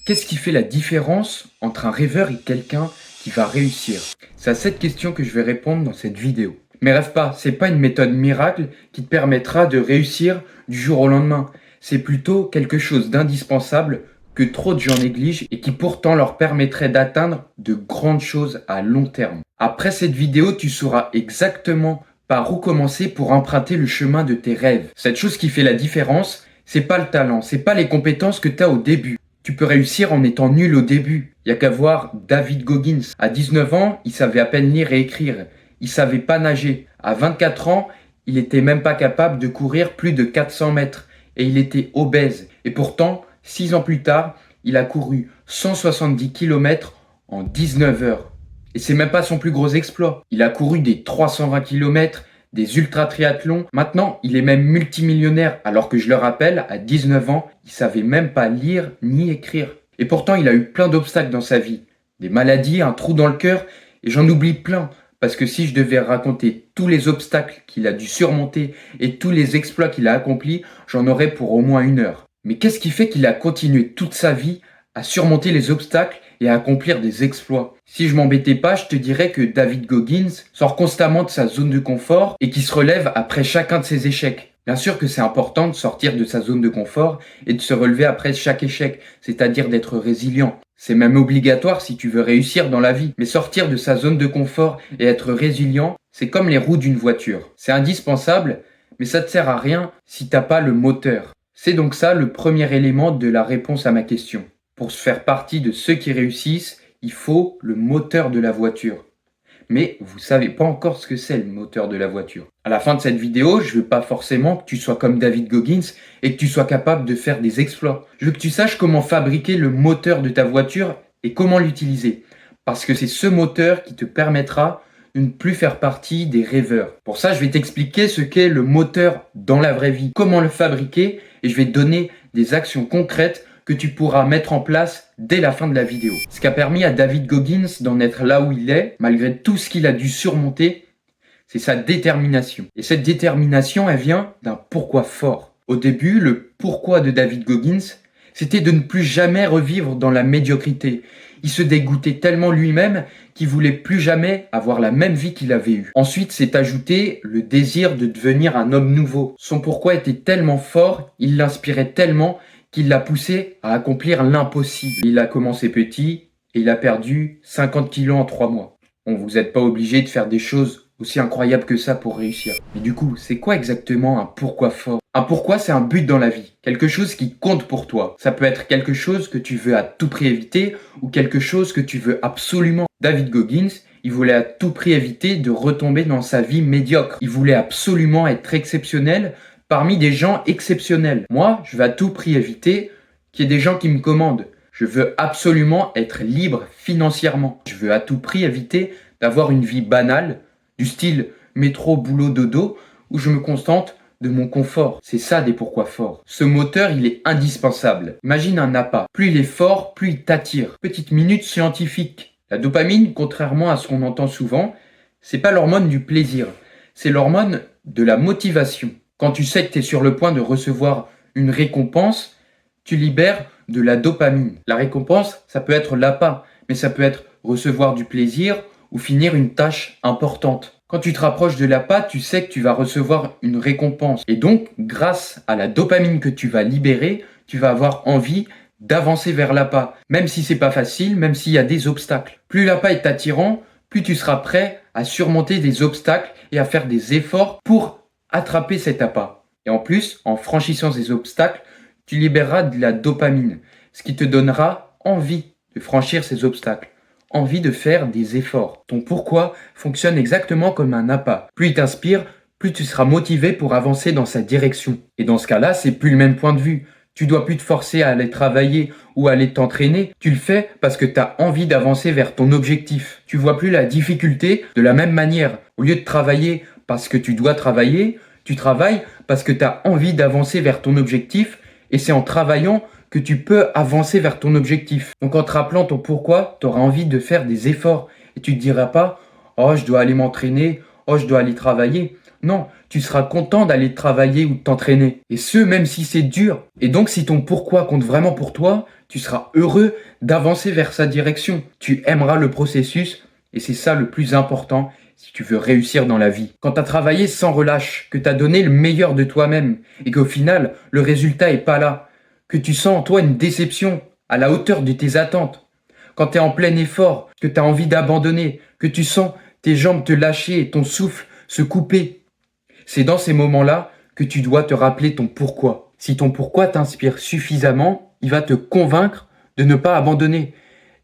Qu'est-ce qui fait la différence entre un rêveur et quelqu'un qui va réussir? C'est à cette question que je vais répondre dans cette vidéo. Mais rêve pas, c'est pas une méthode miracle qui te permettra de réussir du jour au lendemain. C'est plutôt quelque chose d'indispensable que trop de gens négligent et qui pourtant leur permettrait d'atteindre de grandes choses à long terme. Après cette vidéo, tu sauras exactement par où commencer pour emprunter le chemin de tes rêves. Cette chose qui fait la différence, c'est pas le talent, c'est pas les compétences que tu as au début. Tu peux réussir en étant nul au début. Il y a qu'à voir David Goggins. À 19 ans, il savait à peine lire et écrire. Il savait pas nager. À 24 ans, il était même pas capable de courir plus de 400 mètres. Et il était obèse. Et pourtant, 6 ans plus tard, il a couru 170 km en 19 heures. Et c'est même pas son plus gros exploit. Il a couru des 320 km, des ultra-triathlons. Maintenant, il est même multimillionnaire, alors que je le rappelle, à 19 ans, il savait même pas lire ni écrire. Et pourtant, il a eu plein d'obstacles dans sa vie. Des maladies, un trou dans le cœur, et j'en oublie plein. Parce que si je devais raconter tous les obstacles qu'il a dû surmonter et tous les exploits qu'il a accomplis, j'en aurais pour au moins 1 heure. Mais qu'est-ce qui fait qu'il a continué toute sa vie à surmonter les obstacles et à accomplir des exploits? Si je m'embêtais pas, je te dirais que David Goggins sort constamment de sa zone de confort et qui se relève après chacun de ses échecs. Bien sûr que c'est important de sortir de sa zone de confort et de se relever après chaque échec, c'est-à-dire d'être résilient. C'est même obligatoire si tu veux réussir dans la vie. Mais sortir de sa zone de confort et être résilient, c'est comme les roues d'une voiture. C'est indispensable, mais ça ne te sert à rien si t'as pas le moteur. C'est donc ça le premier élément de la réponse à ma question. Pour se faire partie de ceux qui réussissent, il faut le moteur de la voiture. Mais vous savez pas encore ce que c'est le moteur de la voiture. À la fin de cette vidéo, je veux pas forcément que tu sois comme David Goggins et que tu sois capable de faire des exploits. Je veux que tu saches comment fabriquer le moteur de ta voiture et comment l'utiliser. Parce que c'est ce moteur qui te permettra de ne plus faire partie des rêveurs. Pour ça, je vais t'expliquer ce qu'est le moteur dans la vraie vie, comment le fabriquer, et je vais te donner des actions concrètes que tu pourras mettre en place dès la fin de la vidéo. Ce qui a permis à David Goggins d'en être là où il est, malgré tout ce qu'il a dû surmonter, c'est sa détermination. Et cette détermination, elle vient d'un pourquoi fort. Au début, le pourquoi de David Goggins, c'était de ne plus jamais revivre dans la médiocrité. Il se dégoûtait tellement lui-même qu'il voulait plus jamais avoir la même vie qu'il avait eue. Ensuite s'est ajouté le désir de devenir un homme nouveau. Son pourquoi était tellement fort, il l'inspirait tellement qu'il l'a poussé à accomplir l'impossible. Il a commencé petit et il a perdu 50 kilos en 3 mois. Bon, vous n'êtes pas obligé de faire des choses aussi incroyables que ça pour réussir. Mais du coup, c'est quoi exactement un pourquoi fort? Un pourquoi, c'est un but dans la vie. Quelque chose qui compte pour toi. Ça peut être quelque chose que tu veux à tout prix éviter ou quelque chose que tu veux absolument. David Goggins, il voulait à tout prix éviter de retomber dans sa vie médiocre. Il voulait absolument être exceptionnel parmi des gens exceptionnels. Moi, je veux à tout prix éviter qu'il y ait des gens qui me commandent. Je veux absolument être libre financièrement. Je veux à tout prix éviter d'avoir une vie banale, du style métro, boulot, dodo, où je me contente de mon confort. C'est ça des pourquoi forts. Ce moteur, il est indispensable. Imagine un appât. Plus il est fort, plus il t'attire. Petite minute scientifique. La dopamine, contrairement à ce qu'on entend souvent, c'est pas l'hormone du plaisir. C'est l'hormone de la motivation. Quand tu sais que tu es sur le point de recevoir une récompense, tu libères de la dopamine. La récompense, ça peut être l'appât, mais ça peut être recevoir du plaisir ou finir une tâche importante. Quand tu te rapproches de l'appât, tu sais que tu vas recevoir une récompense. Et donc, grâce à la dopamine que tu vas libérer, tu vas avoir envie d'avancer vers l'appât. Même si c'est pas facile, même s'il y a des obstacles. Plus l'appât est attirant, plus tu seras prêt à surmonter des obstacles et à faire des efforts pour attraper cet appât. Et en plus, en franchissant ces obstacles, tu libéreras de la dopamine, ce qui te donnera envie de franchir ces obstacles, envie de faire des efforts. Ton pourquoi fonctionne exactement comme un appât. Plus il t'inspire, plus tu seras motivé pour avancer dans sa direction. Et dans ce cas-là, c'est plus le même point de vue. Tu dois plus te forcer à aller travailler ou à aller t'entraîner. Tu le fais parce que tu as envie d'avancer vers ton objectif. Tu vois plus la difficulté de la même manière. Au lieu de travailler parce que tu dois travailler, tu travailles parce que tu as envie d'avancer vers ton objectif et c'est en travaillant que tu peux avancer vers ton objectif. Donc en te rappelant ton pourquoi, tu auras envie de faire des efforts et tu te diras pas « Oh, je dois aller m'entraîner. oh je dois aller travailler. Non, tu seras content d'aller travailler ou de t'entraîner. Et ce, même si c'est dur. Et donc si ton pourquoi compte vraiment pour toi, tu seras heureux d'avancer vers sa direction. Tu aimeras le processus et c'est ça le plus important si tu veux réussir dans la vie. Quand tu as travaillé sans relâche, que tu as donné le meilleur de toi-même et qu'au final, le résultat est pas là, que tu sens en toi une déception à la hauteur de tes attentes, quand tu es en plein effort, que tu as envie d'abandonner, que tu sens tes jambes te lâcher et ton souffle se couper, c'est dans ces moments-là que tu dois te rappeler ton pourquoi. Si ton pourquoi t'inspire suffisamment, il va te convaincre de ne pas abandonner.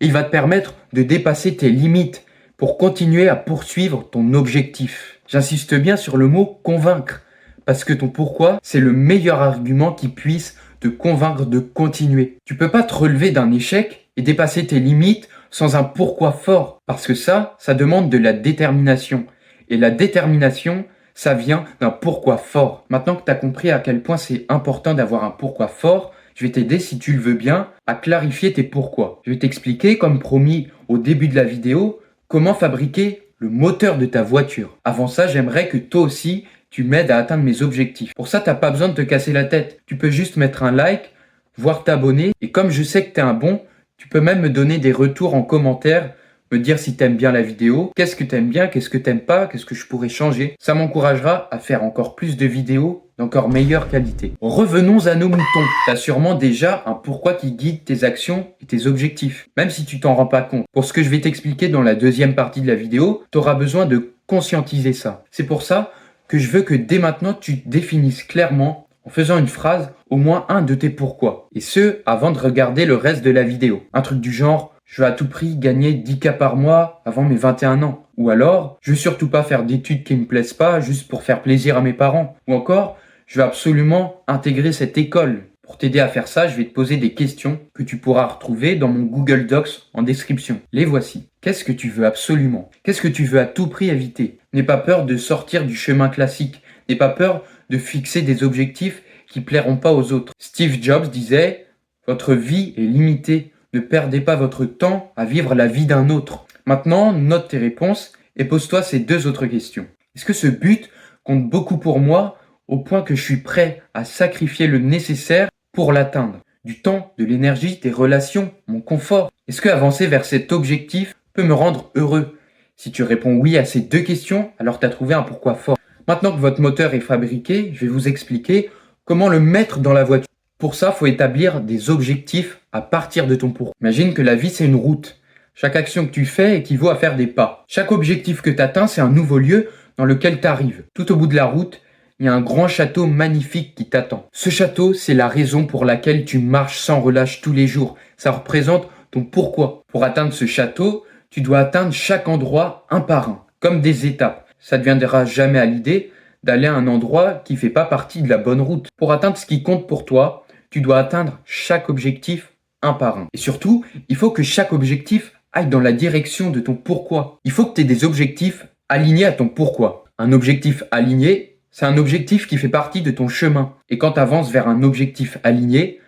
Il va te permettre de dépasser tes limites pour continuer à poursuivre ton objectif. J'insiste bien sur le mot convaincre, parce que ton pourquoi, c'est le meilleur argument qui puisse te convaincre de continuer. Tu peux pas te relever d'un échec et dépasser tes limites sans un pourquoi fort, parce que ça demande de la détermination. Et la détermination, ça vient d'un pourquoi fort. Maintenant que tu as compris à quel point c'est important d'avoir un pourquoi fort, je vais t'aider, si tu le veux bien, à clarifier tes pourquoi. Je vais t'expliquer, comme promis au début de la vidéo, comment fabriquer le moteur de ta voiture. Avant ça, j'aimerais que toi aussi, tu m'aides à atteindre mes objectifs. Pour ça, tu n'as pas besoin de te casser la tête. Tu peux juste mettre un like, voire t'abonner. Et comme je sais que tu es un bon, tu peux même me donner des retours en commentaire, me dire si t'aimes bien la vidéo, qu'est-ce que t'aimes bien, qu'est-ce que t'aimes pas, qu'est-ce que je pourrais changer. Ça m'encouragera à faire encore plus de vidéos d'encore meilleure qualité. Revenons à nos moutons. T'as sûrement déjà un pourquoi qui guide tes actions et tes objectifs, même si tu t'en rends pas compte. Pour ce que je vais t'expliquer dans la deuxième partie de la vidéo, t'auras besoin de conscientiser ça. C'est pour ça que je veux que dès maintenant tu définisses clairement, en faisant une phrase, au moins un de tes pourquoi. Et ce, avant de regarder le reste de la vidéo. Un truc du genre, je veux à tout prix gagner 10K par mois avant mes 21 ans. Ou alors, je veux surtout pas faire d'études qui me plaisent pas juste pour faire plaisir à mes parents. Ou encore, je veux absolument intégrer cette école. Pour t'aider à faire ça, je vais te poser des questions que tu pourras retrouver dans mon Google Docs en description. Les voici. Qu'est-ce que tu veux absolument? Qu'est-ce que tu veux à tout prix éviter? N'aie pas peur de sortir du chemin classique. N'aie pas peur de fixer des objectifs qui plairont pas aux autres. Steve Jobs disait « Votre vie est limitée. Ne perdez pas votre temps à vivre la vie d'un autre. » Maintenant, note tes réponses et pose-toi ces deux autres questions. Est-ce que ce but compte beaucoup pour moi au point que je suis prêt à sacrifier le nécessaire pour l'atteindre? Du temps, de l'énergie, des relations, mon confort. Est-ce que avancer vers cet objectif peut me rendre heureux? Si tu réponds oui à ces deux questions, alors tu as trouvé un pourquoi fort. Maintenant que votre moteur est fabriqué, je vais vous expliquer comment le mettre dans la voiture. Pour ça, il faut établir des objectifs à partir de ton pourquoi. Imagine que la vie, c'est une route. Chaque action que tu fais équivaut à faire des pas. Chaque objectif que tu atteins, c'est un nouveau lieu dans lequel tu arrives. Tout au bout de la route, il y a un grand château magnifique qui t'attend. Ce château, c'est la raison pour laquelle tu marches sans relâche tous les jours. Ça représente ton pourquoi. Pour atteindre ce château, tu dois atteindre chaque endroit un par un, comme des étapes. Ça ne viendra jamais à l'idée d'aller à un endroit qui ne fait pas partie de la bonne route. Pour atteindre ce qui compte pour toi, tu dois atteindre chaque objectif un par un. Et surtout, il faut que chaque objectif aille dans la direction de ton pourquoi. Il faut que tu aies des objectifs alignés à ton pourquoi. Un objectif aligné, c'est un objectif qui fait partie de ton chemin. Et quand tu avances vers un objectif aligné,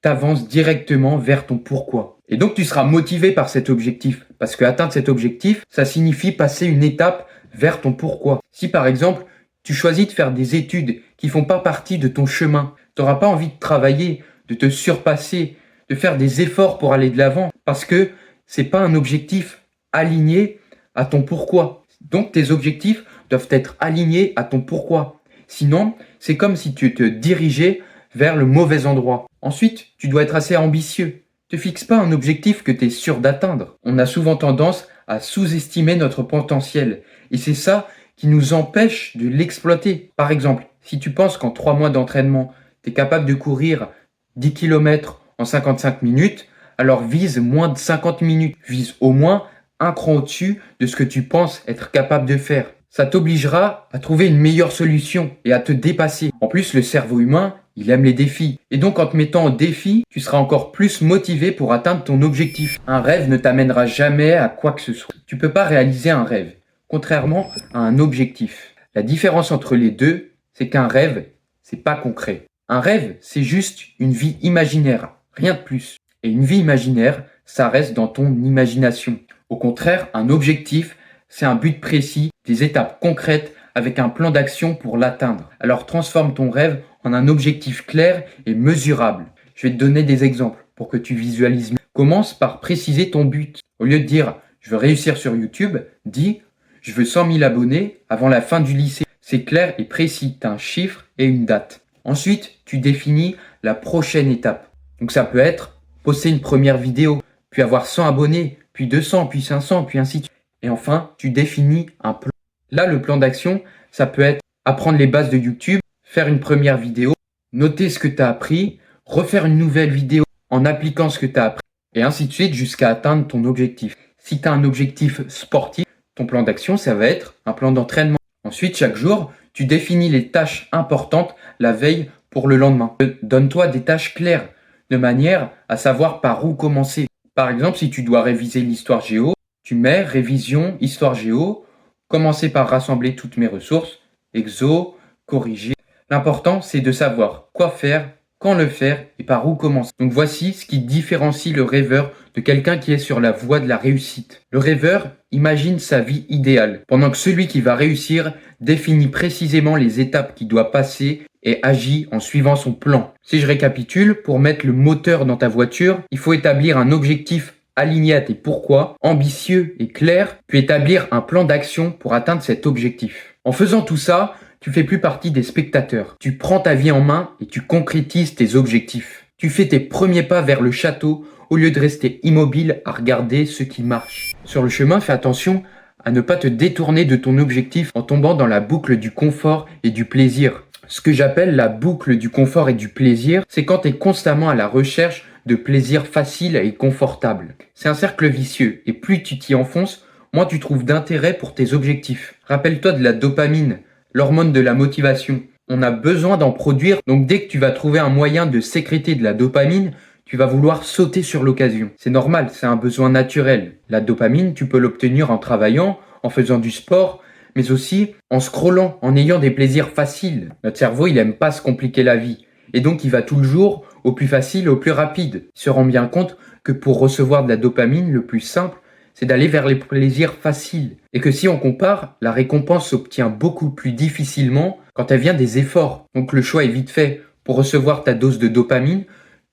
tu avances directement vers ton pourquoi. Et donc tu seras motivé par cet objectif. Parce que atteindre cet objectif, ça signifie passer une étape vers ton pourquoi. Si par exemple, tu choisis de faire des études qui font pas partie de ton chemin, tu n'auras pas envie de travailler, de te surpasser, de faire des efforts pour aller de l'avant, parce que c'est pas un objectif aligné à ton pourquoi. Donc tes objectifs doivent être alignés à ton pourquoi. Sinon, c'est comme si tu te dirigeais vers le mauvais endroit. Ensuite, tu dois être assez ambitieux. Te fixe pas un objectif que tu es sûr d'atteindre. On a souvent tendance à sous-estimer notre potentiel. Et c'est ça qui nous empêche de l'exploiter. Par exemple, si tu penses qu'en 3 mois d'entraînement, tu es capable de courir 10 km en 55 minutes, alors vise moins de 50 minutes. Vise au moins un cran au-dessus de ce que tu penses être capable de faire. Ça t'obligera à trouver une meilleure solution et à te dépasser. En plus, le cerveau humain, il aime les défis. Et donc, en te mettant au défi, tu seras encore plus motivé pour atteindre ton objectif. Un rêve ne t'amènera jamais à quoi que ce soit. Tu peux pas réaliser un rêve, contrairement à un objectif. La différence entre les deux, c'est qu'un rêve, c'est pas concret. Un rêve, c'est juste une vie imaginaire, rien de plus. Et une vie imaginaire, ça reste dans ton imagination. Au contraire, un objectif, c'est un but précis, des étapes concrètes avec un plan d'action pour l'atteindre. Alors transforme ton rêve en un objectif clair et mesurable. Je vais te donner des exemples pour que tu visualises mieux. Commence par préciser ton but. Au lieu de dire « je veux réussir sur YouTube », dis « je veux 100 000 abonnés avant la fin du lycée ». C'est clair et précis, tu as un chiffre et une date. Ensuite, tu définis la prochaine étape. Donc ça peut être poster une première vidéo, puis avoir 100 abonnés, puis 200, puis 500, puis ainsi de suite. Et enfin, tu définis un plan. Là, le plan d'action, ça peut être apprendre les bases de YouTube, faire une première vidéo, noter ce que tu as appris, refaire une nouvelle vidéo en appliquant ce que tu as appris, et ainsi de suite jusqu'à atteindre ton objectif. Si tu as un objectif sportif, ton plan d'action, ça va être un plan d'entraînement. Ensuite, chaque jour, tu définis les tâches importantes la veille pour le lendemain. Donne-toi des tâches claires, de manière à savoir par où commencer. Par exemple, si tu dois réviser l'histoire géo, tu mets révision, histoire géo, commencer par rassembler toutes mes ressources, exo, corriger. L'important, c'est de savoir quoi faire, quand le faire et par où commencer. Donc voici ce qui différencie le rêveur de quelqu'un qui est sur la voie de la réussite. Le rêveur imagine sa vie idéale, pendant que celui qui va réussir définit précisément les étapes qu'il doit passer et agit en suivant son plan. Si je récapitule, pour mettre le moteur dans ta voiture, il faut établir un objectif aligné à tes pourquoi, ambitieux et clair, puis établir un plan d'action pour atteindre cet objectif. En faisant tout ça, tu fais plus partie des spectateurs. Tu prends ta vie en main et tu concrétises tes objectifs. Tu fais tes premiers pas vers le château au lieu de rester immobile à regarder ce qui marche. Sur le chemin, fais attention à ne pas te détourner de ton objectif en tombant dans la boucle du confort et du plaisir. Ce que j'appelle la boucle du confort et du plaisir, c'est quand tu es constamment à la recherche de plaisir facile et confortable. C'est un cercle vicieux et plus tu t'y enfonces, moins tu trouves d'intérêt pour tes objectifs. Rappelle-toi de la dopamine, l'hormone de la motivation. On a besoin d'en produire, donc dès que tu vas trouver un moyen de sécréter de la dopamine, tu vas vouloir sauter sur l'occasion. C'est normal, c'est un besoin naturel. La dopamine, tu peux l'obtenir en travaillant, en faisant du sport, mais aussi en scrollant, en ayant des plaisirs faciles. Notre cerveau, il aime pas se compliquer la vie. Et donc, il va toujours au plus facile, au plus rapide. Il se rend bien compte que pour recevoir de la dopamine, le plus simple, c'est d'aller vers les plaisirs faciles. Et que si on compare, la récompense s'obtient beaucoup plus difficilement quand elle vient des efforts. Donc le choix est vite fait. Pour recevoir ta dose de dopamine,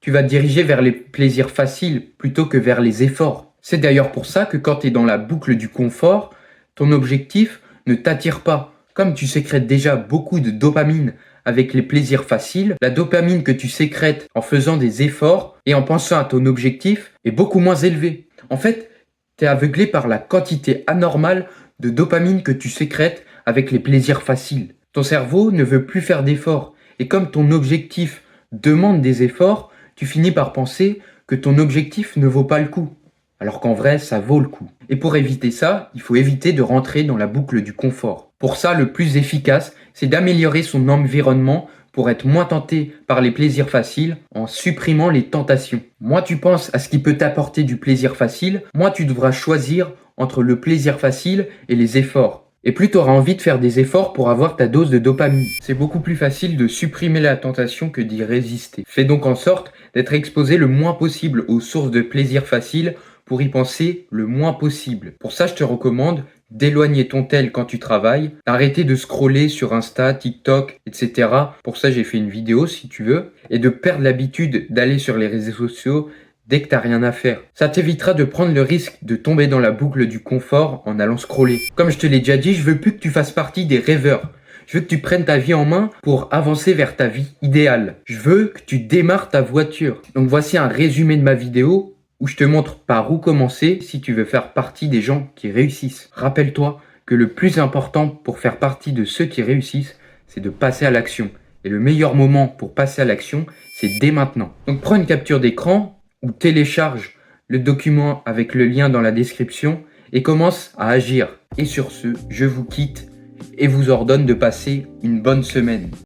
tu vas te diriger vers les plaisirs faciles plutôt que vers les efforts. C'est d'ailleurs pour ça que quand tu es dans la boucle du confort, ton objectif ne t'attire pas. Comme tu sécrètes déjà beaucoup de dopamine avec les plaisirs faciles, la dopamine que tu sécrètes en faisant des efforts et en pensant à ton objectif est beaucoup moins élevée. En fait, tu es aveuglé par la quantité anormale de dopamine que tu sécrètes avec les plaisirs faciles. Ton cerveau ne veut plus faire d'efforts. Et comme ton objectif demande des efforts, tu finis par penser que ton objectif ne vaut pas le coup. Alors qu'en vrai, ça vaut le coup. Et pour éviter ça, il faut éviter de rentrer dans la boucle du confort. Pour ça, le plus efficace, c'est d'améliorer son environnement pour être moins tenté par les plaisirs faciles en supprimant les tentations. Moins tu penses à ce qui peut t'apporter du plaisir facile, moins tu devras choisir entre le plaisir facile et les efforts. Et plus tu auras envie de faire des efforts pour avoir ta dose de dopamine. C'est beaucoup plus facile de supprimer la tentation que d'y résister. Fais donc en sorte d'être exposé le moins possible aux sources de plaisir facile pour y penser le moins possible. Pour ça, je te recommande d'éloigner ton tel quand tu travailles, d'arrêter de scroller sur Insta, TikTok, etc. Pour ça, j'ai fait une vidéo si tu veux, et de perdre l'habitude d'aller sur les réseaux sociaux dès que t'as rien à faire. Ça t'évitera de prendre le risque de tomber dans la boucle du confort en allant scroller. Comme je te l'ai déjà dit, je veux plus que tu fasses partie des rêveurs. Je veux que tu prennes ta vie en main pour avancer vers ta vie idéale. Je veux que tu démarres ta voiture. Donc voici un résumé de ma vidéo où je te montre par où commencer si tu veux faire partie des gens qui réussissent. Rappelle-toi que le plus important pour faire partie de ceux qui réussissent, c'est de passer à l'action. Et le meilleur moment pour passer à l'action, c'est dès maintenant. Donc prends une capture d'écran ou télécharge le document avec le lien dans la description et commence à agir. Et sur ce, je vous quitte et vous ordonne de passer une bonne semaine.